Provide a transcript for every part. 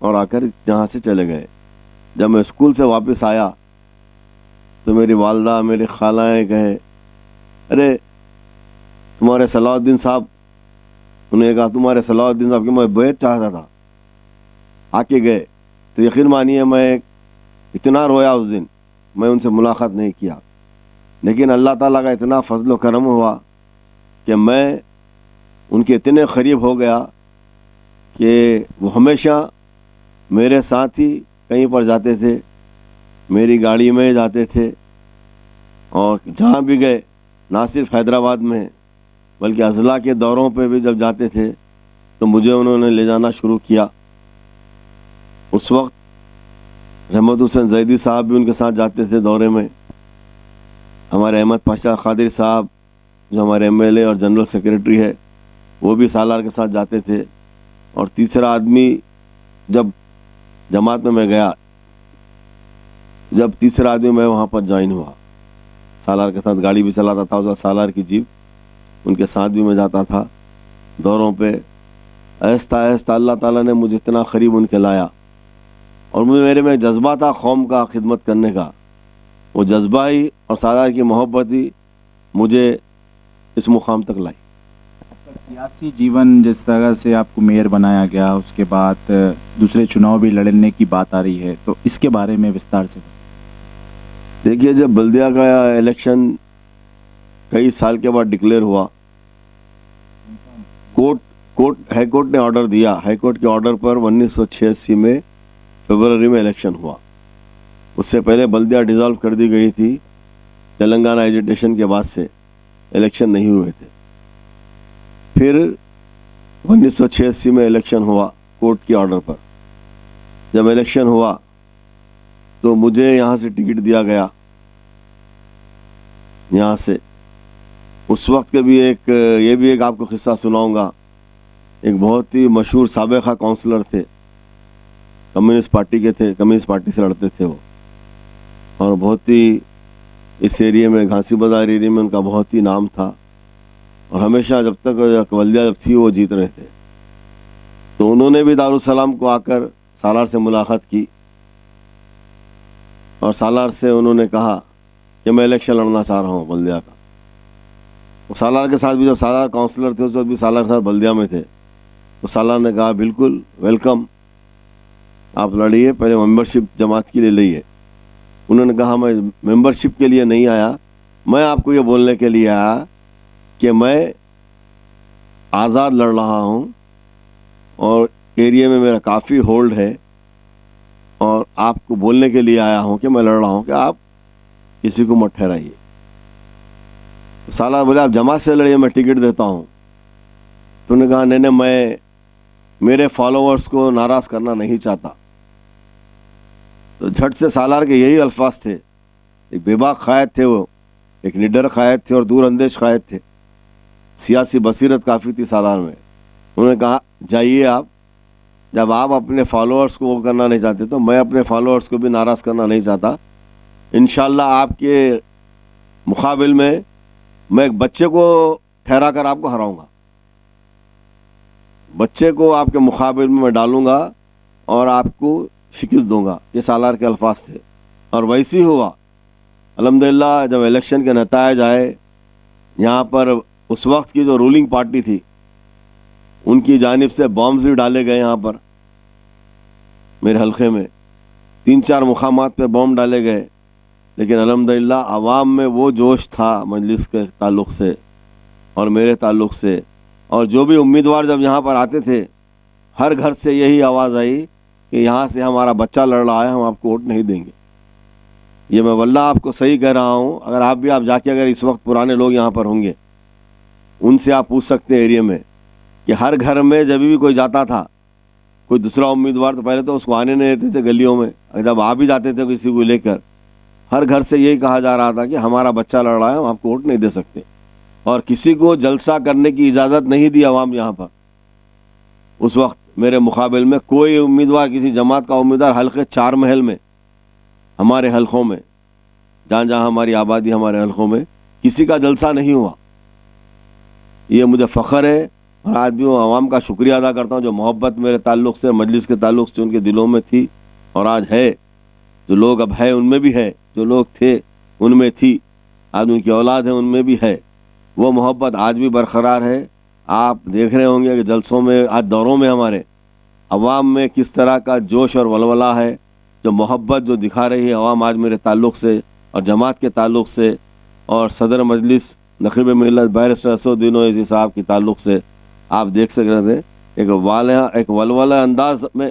اور آ کر یہاں سے چلے گئے. جب میں اسکول سے واپس آیا تو میری والدہ میری خالائیں کہے ارے تمہارے صلاح الدین صاحب, انہوں نے کہا تمہارے صلاح الدین صاحب کی میں بیعت چاہتا تھا, آ کے گئے. تو یقین مانیے میں اتنا رویا اس دن, میں ان سے ملاقات نہیں کیا, لیکن اللہ تعالیٰ کا اتنا فضل و کرم ہوا کہ میں ان کے اتنے قریب ہو گیا کہ وہ ہمیشہ میرے ساتھ ہی کہیں پر جاتے تھے, میری گاڑی میں جاتے تھے, اور جہاں بھی گئے نہ صرف حیدرآباد میں بلکہ اضلاع کے دوروں پہ بھی جب جاتے تھے تو مجھے انہوں نے لے جانا شروع کیا. اس وقت رحمت حسین زیدی صاحب بھی ان کے ساتھ جاتے تھے دورے میں, ہمارے احمد پاشا قادری صاحب جو ہمارے ایم ایل اے اور جنرل سیکریٹری ہے وہ بھی سالار کے ساتھ جاتے تھے. اور تیسرا آدمی جب جماعت میں گیا, جب تیسرا آدمی میں وہاں پر جوائن ہوا, سالار کے ساتھ گاڑی بھی چلاتا تھا, اس وقت سالار کی جیپ, ان کے ساتھ بھی میں جاتا تھا دوروں پہ. آہستہ آہستہ اللہ تعالیٰ نے مجھے اتنا قریب ان کے لایا, اور میرے میں جذبہ تھا قوم کا خدمت کرنے کا. وہ جذبہ ہی اور سالار کی محبت ہی مجھے اس مقام تک لائی. سیاسی جیون جس طرح سے آپ کو میئر بنایا گیا, اس کے بعد دوسرے چناؤ بھی لڑنے کی بات آ رہی ہے, تو اس کے بارے میں وستار سے دیکھیے, جب بلدیہ کا الیکشن کئی سال کے بعد ڈکلیئر ہوا, ہائی کورٹ نے آرڈر دیا, ہائی کورٹ کے آرڈر پر 1986 میں فروری میں الیکشن ہوا. اس سے پہلے بلدیہ ڈیزالو کر دی گئی تھی, تلنگانہ ایجیٹیشن کے بعد سے الیکشن نہیں ہوئے تھے. پھر 1986 میں الیکشن ہوا کورٹ کے آرڈر پر. جب الیکشن ہوا تو مجھے یہاں سے ٹکٹ دیا گیا, یہاں سے. اس وقت کے بھی یہ بھی ایک آپ کو قصہ سناؤں گا. ایک بہت ہی مشہور سابقہ کونسلر تھے, کمیونسٹ پارٹی کے تھے, کمیونسٹ پارٹی سے لڑتے تھے وہ, اور بہت ہی اس ایریے میں گھانسی بازار ایریے میں ان کا بہت ہی نام تھا, اور ہمیشہ جب تک بلدیہ جب تھی وہ جیت رہے تھے. تو انہوں نے بھی دارالسلام کو آ کر سالار سے ملاقات کی, اور سالار سے انہوں نے کہا کہ میں الیکشن لڑنا چاہ رہا ہوں بلدیہ کا. وہ سالار کے ساتھ بھی, جب سالار کونسلر تھے اس وقت بھی سالار کے ساتھ بلدیہ میں تھے, تو سالار نے کہا بالکل ویلکم, آپ لڑیے, پہلے ممبرشپ جماعت کے لیے لئیے. انہوں نے کہا میں ممبرشپ کے لیے نہیں آیا, میں آپ کو یہ بولنے کے لیے آیا کہ میں آزاد لڑ رہا ہوں, اور ایریے میں میرا کافی ہولڈ ہے, اور آپ کو بولنے کے لیے آیا ہوں کہ میں لڑ رہا ہوں کہ آپ کسی کو مت ٹھہرائیے. سالار بولے آپ جماعت سے لڑیے, میں ٹکٹ دیتا ہوں. تو انہوں نے کہا نہیں میں میرے فالوورز کو ناراض کرنا نہیں چاہتا. تو جھٹ سے سالار کے یہی الفاظ تھے. ایک بے باک قائد تھے وہ, ایک نڈر قائد تھے اور دور اندیش قائد تھے, سیاسی بصیرت کافی تھی سالار میں. انہوں نے کہا جائیے آپ, جب آپ اپنے فالوورز کو وہ کرنا نہیں چاہتے تو میں اپنے فالوورز کو بھی ناراض کرنا نہیں چاہتا. انشاءاللہ آپ کے مقابل میں ایک بچے کو ٹھہرا کر آپ کو ہراؤں گا, بچے کو آپ کے مقابل میں ڈالوں گا اور آپ کو شکست دوں گا. یہ سالار کے الفاظ تھے, اور ویسے ہی ہوا. الحمدللہ جب الیکشن کے نتائج آئے, یہاں پر اس وقت کی جو رولنگ پارٹی تھی ان کی جانب سے بامز بھی ڈالے گئے. یہاں پر میرے حلقے میں 3-4 مقامات پہ بم ڈالے گئے, لیکن الحمدللہ عوام میں وہ جوش تھا مجلس کے تعلق سے اور میرے تعلق سے, اور جو بھی امیدوار جب یہاں پر آتے تھے ہر گھر سے یہی آواز آئی کہ یہاں سے ہمارا بچہ لڑ رہا ہے, ہم آپ کو ووٹ نہیں دیں گے. یہ میں واللہ آپ کو صحیح کہہ رہا ہوں. اگر آپ بھی جا کے اگر اس وقت پرانے لوگ یہاں پر ہوں گے, ان سے آپ پوچھ سکتے ہیں ایریے میں کہ ہر گھر میں جب بھی کوئی جاتا تھا کوئی دوسرا امیدوار, تو پہلے تو اس کو آنے نہیں دیتے تھے گلیوں میں, جب آپ بھی جاتے تھے کسی کو لے کر, ہر گھر سے یہی کہا جا رہا تھا کہ ہمارا بچہ لڑ رہا ہے, ہم آپ کو ووٹ نہیں دے سکتے. اور کسی کو جلسہ کرنے کی اجازت نہیں دی عوام یہاں پر. اس وقت میرے مقابل میں کوئی امیدوار, کسی جماعت کا امیدوار حلقے 4 محل میں, ہمارے حلقوں میں جہاں جہاں ہماری آبادی, ہمارے حلقوں میں کسی کا جلسہ نہیں ہوا. یہ مجھے فخر ہے اور آج بھی وہ عوام کا شکریہ ادا کرتا ہوں جو محبت میرے تعلق سے مجلس کے تعلق سے ان کے دلوں میں تھی اور آج ہے. جو لوگ اب ہے ان میں بھی ہے, جو لوگ تھے ان میں تھی, آج ان کی اولاد ہے ان میں بھی ہے. وہ محبت آج بھی برقرار ہے. آپ دیکھ رہے ہوں گے کہ جلسوں میں, آج دوروں میں ہمارے عوام میں کس طرح کا جوش اور ولولہ ہے. جو محبت جو دکھا رہی ہے عوام آج میرے تعلق سے اور جماعت کے تعلق سے اور صدر مجلس نقیب ملت بیرسٹر اسدالدین اویسی صاحب کے تعلق سے آپ دیکھ سک رہے تھے. ایک ولولہ انداز میں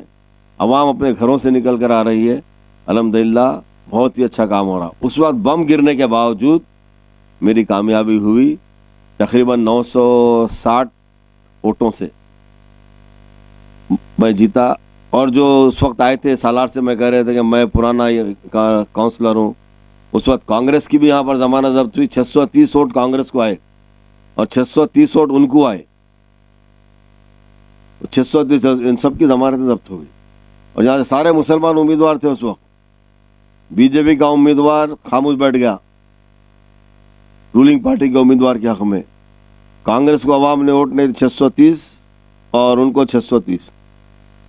عوام اپنے گھروں سے نکل کر آ رہی ہے. الحمدللہ بہت ہی اچھا کام ہو رہا. اس وقت بم گرنے کے باوجود میری کامیابی ہوئی. تقریباً 960 ووٹوں سے میں جیتا. اور جو اس وقت آئے تھے سالار سے میں کہہ رہے تھے کہ میں پرانا کاؤنسلر ہوں. اس وقت کانگریس کی بھی یہاں پر ضمانت ضبط ہوئی. 630 ووٹ کانگریس کو آئے اور 630 ووٹ ان کو آئے. 630 ان سب کی ضمانتیں ضبط ہو گئی. اور جہاں سے سارے مسلمان امیدوار تھے اس وقت, بی جے پی کا امیدوار خاموش بیٹھ گیا رولنگ پارٹی کے امیدوار کے حق میں. کانگریس کو عوام نے ووٹ نہیں 630 اور ان کو 630.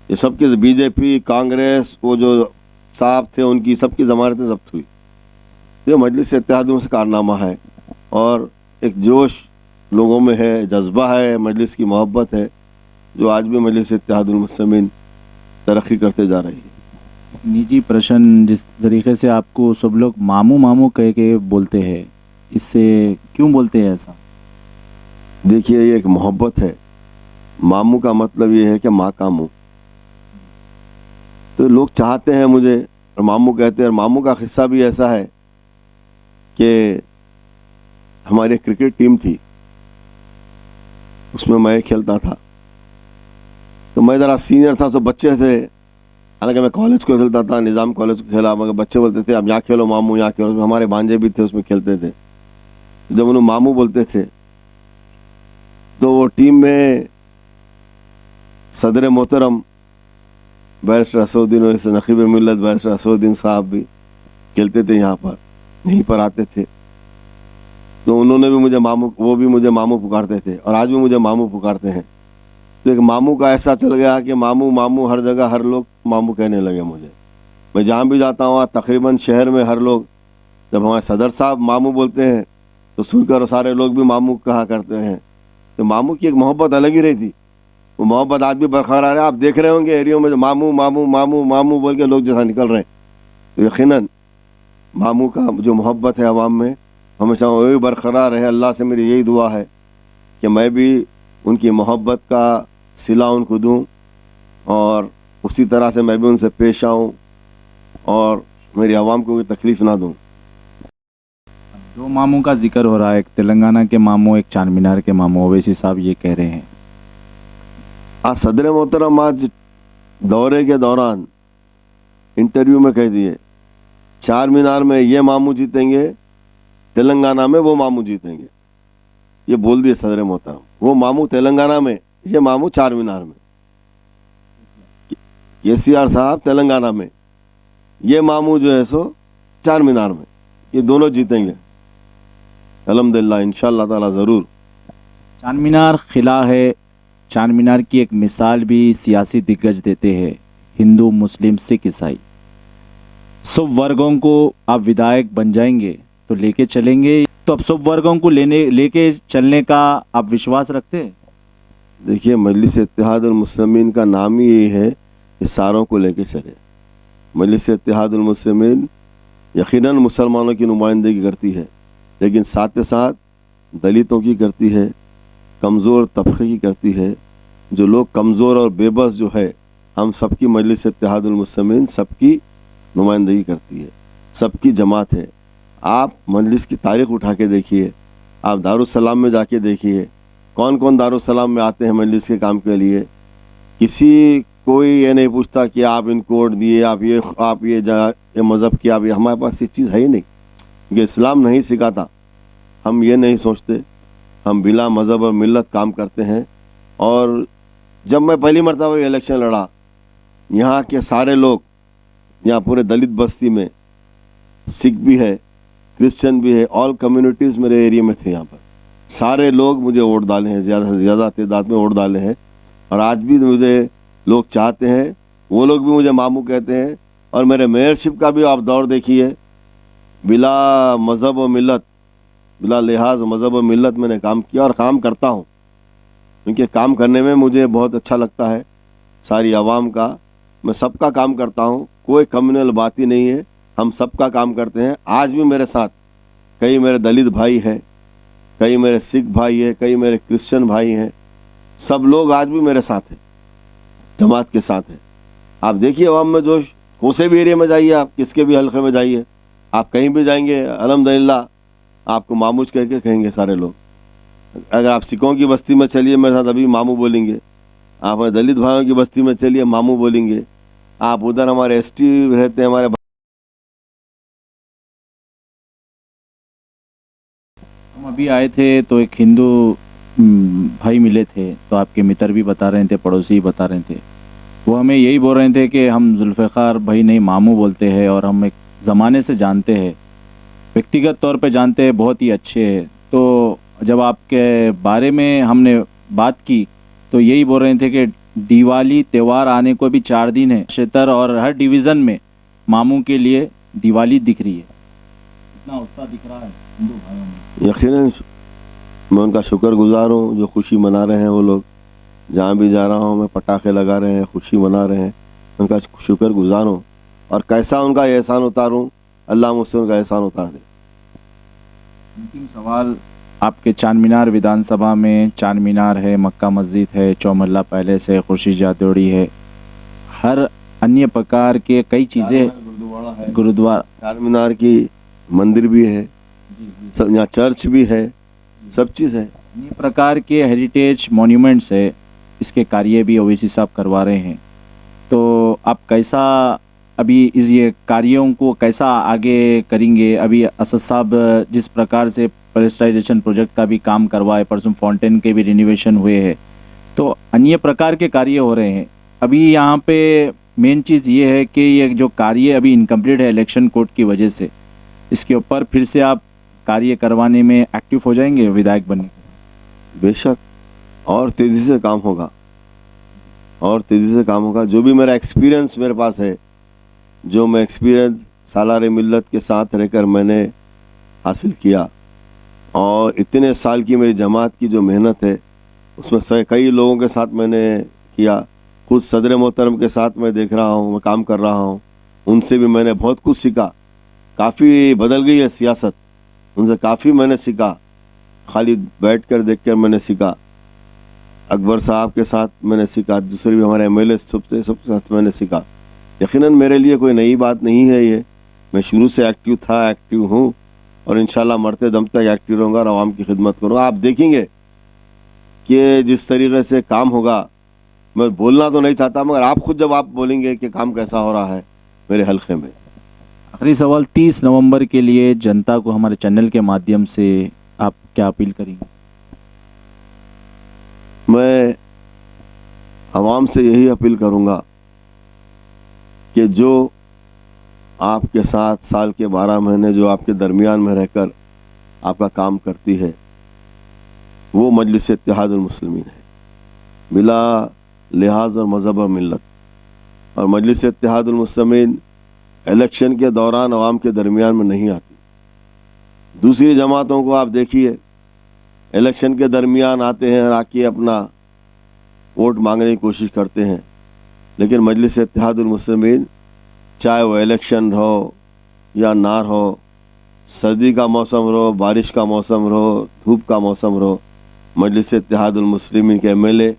یہ سب کی بی جے پی کانگریس وہ جو صاحب تھے ان کی سب کی ضمانتیں ضبط ہوئی. یہ مجلس اتحاد سے کارنامہ ہے اور ایک جوش لوگوں میں ہے, جذبہ ہے, مجلس کی محبت ہے جو آج بھی مجلس اتحاد المسلمین ترقی کرتے جا رہی ہے. نجی پرشن جس طریقے سے آپ کو سب لوگ ماموں ماموں کہہ کے بولتے ہیں, اس سے کیوں بولتے ہیں ایسا؟ دیکھیے یہ ایک محبت ہے. ماموں کا مطلب یہ ہے کہ ماں کا منہ. تو لوگ چاہتے ہیں مجھے اور ماموں کہتے ہیں. اور ماموں کا قصہ بھی ایسا ہے کہ ہماری کرکٹ ٹیم تھی, اس میں میں کھیلتا تھا. تو میں ذرا سینئر تھا تو بچے تھے, حالانکہ میں کالج کو کھیلتا تھا, نظام کالج کو کھیلا, مگر بچے بولتے تھے اب یہاں کھیلو ماموں یہاں کھیلو. ہمارے بھانجے بھی تھے اس میں کھیلتے تھے. جب انہوں ماموں بولتے تھے تو وہ ٹیم میں صدر محترم بیرسٹر اسدالدین اویسی نقیب ملت بیرسٹر اسدالدین صاحب بھی کھیلتے تھے, یہاں پر یہیں پر آتے تھے. تو انہوں نے بھی مجھے ماموں, وہ بھی مجھے ماموں پکارتے تھے اور آج بھی مجھے ماموں پکارتے ہیں. تو ایک ماموں کا ایسا چل گیا کہ ماموں ماموں ہر جگہ ہر لوگ ماموں کہنے لگے مجھے. میں جہاں بھی جاتا ہوں تقریباً شہر میں ہر لوگ جب ہمارے صدر صاحب ماموں بولتے ہیں تو سن کر سارے لوگ بھی ماموں کہا کرتے ہیں. تو ماموں کی ایک محبت الگ ہی رہی تھی. وہ محبت آج بھی برقرار ہے. آپ دیکھ رہے ہوں گے ایریوں میں جو ماموں ماموں ماموں ماموں بول کے لوگ جیسا نکل رہے ہیں. تو یقیناً ماموں کا جو محبت ہے عوام میں ہمیشہ وہی برقرار رہے. اللہ سے میری یہی دعا ہے کہ میں بھی ان کی محبت کا صلہ ان کو دوں اور اسی طرح سے میں بھی ان سے پیش آؤں اور میری عوام کو کوئی تکلیف نہ دوں. دو ماموں کا ذکر ہو رہا ہے, ایک تلنگانہ کے ماموں, ایک چار مینار کے ماموں. اویسی صاحب یہ کہہ رہے ہیں. صدر محترم آج دورے کے دوران انٹرویو میں کہہ دیے چار مینار میں یہ ماموں جیتیں گے, تلنگانہ میں وہ ماموں جیتیں گے. یہ بول دیے صدر محترم. وہ ماموں تلنگانہ میں, یہ ماموں چار مینار میں. KCR صاحب تلنگانہ میں, یہ ماموں جو ہے سو چار مینار میں. یہ دونوں جیتیں گے الحمدللہ انشاءاللہ تعالی ضرور. چار مینار قلعہ ہے. چار مینار کی ایک مثال بھی سیاسی دگج دیتے ہیں, ہندو مسلم سکھ عیسائی سب ورگوں کو آپ ودھائک بن جائیں گے تو لے کے چلیں گے. تو اب سب ورگوں کو لے کے چلنے کا آپ وشواس رکھتے ہیں؟ دیکھیے مجلس اتحاد المسلمین کا نام ہی یہی ہے کہ ساروں کو لے کے چلے. مجلس اتحاد المسلمین یقیناً مسلمانوں کی نمائندگی کرتی ہے, لیکن ساتھ ساتھ دلتوں کی کرتی ہے, کمزور طبقے کی کرتی ہے. جو لوگ کمزور اور بے بس جو ہے, ہم سب کی مجلس اتحاد المسلمین سب کی نمائندگی کرتی ہے, سب کی جماعت ہے. آپ مجلس کی تاریخ اٹھا کے دیکھیے, آپ دارالسلام میں جا کے دیکھیے کون کون دارالسلام میں آتے ہیں مجلس کے کام کے لیے. کسی کوئی یہ نہیں پوچھتا کہ آپ ان کو ووٹ دیے, آپ یہ مذہب کی, آپ یہ. ہمارے پاس یہ چیز ہے ہی نہیں, کہ اسلام نہیں سکھاتا. ہم یہ نہیں سوچتے, ہم بلا مذہب اور ملت کام کرتے ہیں. اور جب میں پہلی مرتبہ الیکشن لڑا, یہاں کے سارے لوگ, یہاں پورے دلت بستی میں سکھ بھی ہے, کرسچن بھی ہے, آل کمیونٹیز میرے ایریے میں تھے یہاں پر. سارے لوگ مجھے ووٹ ڈالے ہیں، زیادہ سے زیادہ تعداد میں ووٹ ڈالے ہیں، اور آج بھی مجھے لوگ چاہتے ہیں، وہ لوگ بھی مجھے ماموں کہتے ہیں. اور میرے میئرشپ کا بھی آپ دور دیکھیے، بلا مذہب و ملت، بلا لحاظ مذہب و ملت میں نے کام کیا اور کام کرتا ہوں، کیونکہ کام کرنے میں مجھے بہت اچھا لگتا ہے. ساری عوام کا میں سب کا کام کرتا ہوں، کوئی کمیونل بات ہی نہیں ہے، ہم سب کا کام کرتے ہیں. آج بھی میرے ساتھ کئی میرے دلت بھائی ہیں، کئی میرے سکھ بھائی ہیں، کئی میرے کرسچن بھائی ہیں، سب لوگ آج بھی میرے ساتھ ہیں، جماعت کے ساتھ ہیں. آپ دیکھیے عوام میں جوش، کوسے بھی ایریا میں جائیے، آپ کس کے بھی حلقے میں جائیے، آپ کہیں بھی جائیں گے الحمدللہ آپ کو ماموج کہہ کے کہیں گے سارے لوگ. اگر آپ سکھوں کی بستی میں چلیے میرے ساتھ ابھی ماموں بولیں گے، آپ دلت بھائیوں کی بستی میں چلیے ماموں بولیں گے، آپ ادھر ہمارے ایس ٹی رہتے ہیں ہمارے. ہم ابھی آئے تھے تو ایک ہندو بھائی ملے تھے، تو آپ کے متر بھی بتا رہے تھے، پڑوسی بھی بتا رہے تھے، وہ ہمیں یہی بول رہے تھے کہ ہم ذوالفقار بھائی نہیں ماموں بولتے ہیں، اور ہم ایک زمانے سے جانتے ہیں، ویکتیگت طور پہ جانتے ہیں، بہت ہی اچھے ہیں. تو جب آپ کے بارے میں ہم نے بات کی تو یہی بول رہے تھے کہ دیوالی تہوار آنے کو بھی 4 دن ہے، شتر اور ہر ڈویژن میں ماموں کے لیے دیوالی دکھ رہی ہے. اتنا اتساہ دکھ رہا ہے ہندو بھائیوں میں. یقیناً میں ان کا شکر گزار ہوں جو خوشی منا رہے ہیں. وہ لوگ جہاں بھی جا رہا ہوں میں پٹاخے لگا رہے ہیں، خوشی منا رہے ہیں، ان کا شکر گزار ہوں. اور کیسا ان کا احسان اتاروں، اللہ مجھ سے ان کا احسان اتار دے. انتم سوال، آپ کے چار مینار ودھان سبھا میں چار مینار ہے، مکہ مسجد ہے، چوملہ پیلیس ہے، خورشید جاتوڑی ہے، ہر انیہ پرکار کے کئی چیزیں، گرودوارا، چار مینار کی مندر بھی ہے، سب یہاں چرچ بھی ہے، سب چیز ہے. انیہ پرکار کے ہیریٹیج مونیومنٹس ہے، اس کے کاریہ بھی اویسی صاحب کروا رہے ہیں. تو آپ کیسا ابھی اس یہ کاریوں کو کیسا آگے کریں گے؟ ابھی اسد صاحب جس پرکار سے پیلسٹائزیشن پروجیکٹ کا بھی کام کروائے، پرسوں فاؤنٹین کے بھی رینوویشن ہوئے ہیں، تو انیہ پرکار کے کاریہ ہو رہے ہیں. ابھی یہاں پہ مین چیز یہ ہے کہ یہ جو کاریہ ابھی انکمپلیٹ ہے الیکشن کوڈ کی وجہ سے، اس کے اوپر پھر سے آپ کاریہ کروانے میں ایکٹیو ہو جائیں گے ودھائک بننے کے؟ بے شک، اور تیزی سے کام ہوگا، اور تیزی سے کام ہوگا. جو بھی میرا ایکسپیرینس میرے پاس ہے، جو میں ایکسپیرینس سالار ملت کے ساتھ رہ کر میں نے حاصل کیا، اور اتنے سال کی میری جماعت کی جو محنت ہے اس میں کئی لوگوں کے ساتھ میں نے کیا. خود صدر محترم کے ساتھ میں دیکھ رہا ہوں، میں کام کر رہا ہوں، ان سے بھی میں نے بہت کچھ سیکھا. کافی بدل گئی ہے سیاست، ان سے کافی میں نے سیکھا، خالی بیٹھ کر دیکھ کر میں نے سیکھا. اکبر صاحب کے ساتھ میں نے سیکھا، دوسرے بھی ہمارے ایم ایل اے سب کے ساتھ میں نے سیکھا. یقیناً میرے لیے کوئی نئی بات نہیں ہے یہ، میں شروع سے ایکٹیو تھا، ایکٹیو ہوں، اور انشاءاللہ مرتے دم تک ایکٹیو رہوں گا اور عوام کی خدمت کروں گا. آپ دیکھیں گے کہ جس طریقے سے کام ہوگا، میں بولنا تو نہیں چاہتا مگر آپ خود جب آپ بولیں گے کہ کام کیسا ہو رہا ہے میرے حلقے میں. آخری سوال، 30 نومبر کے لیے جنتا کو ہمارے چینل کے مادھیم سے آپ کیا اپیل کریں گے؟ میں عوام سے یہی اپیل کروں گا کہ جو آپ کے ساتھ سال کے 12 مہینے جو آپ کے درمیان میں رہ کر آپ کا کام کرتی ہے، وہ مجلس اتحاد المسلمین ہے، بلا لحاظ اور مذہب و ملت. اور مجلس اتحاد المسلمین الیکشن کے دوران عوام کے درمیان میں نہیں آتی. دوسری جماعتوں کو آپ دیکھیے، الیکشن کے درمیان آتے ہیں اور آ کے اپنا ووٹ مانگنے کی کوشش کرتے ہیں، لیکن مجلس اتحاد المسلمین چاہے وہ الیکشن ہو یا نہ ہو، سردی کا موسم رہو، بارش کا موسم رہو، دھوپ کا موسم رہو، مجلس اتحاد المسلمین کے ایم ایل اے،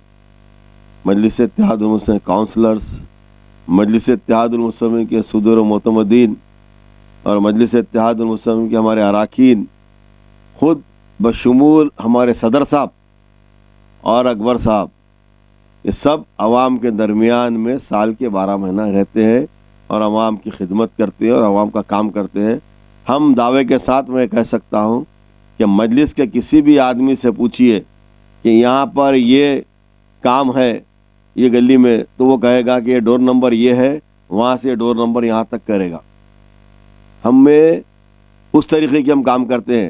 مجلس اتحاد المسلمین کاؤنسلرز، مجلس اتحاد المسلمین کے صدور و معتمدین، اور مجلس اتحاد المسلمین کے ہمارے اراکین، خود بشمول ہمارے صدر صاحب اور اکبر صاحب، یہ سب عوام کے درمیان میں سال کے 12 مہینہ رہتے ہیں اور عوام کی خدمت کرتے ہیں اور عوام کا کام کرتے ہیں. ہم دعوے کے ساتھ میں کہہ سکتا ہوں کہ مجلس کے کسی بھی آدمی سے پوچھئے کہ یہاں پر یہ کام ہے یہ گلی میں، تو وہ کہے گا کہ یہ ڈور نمبر یہ ہے، وہاں سے ڈور نمبر یہاں تک کرے گا. ہم میں اس طریقے کے ہم کام کرتے ہیں.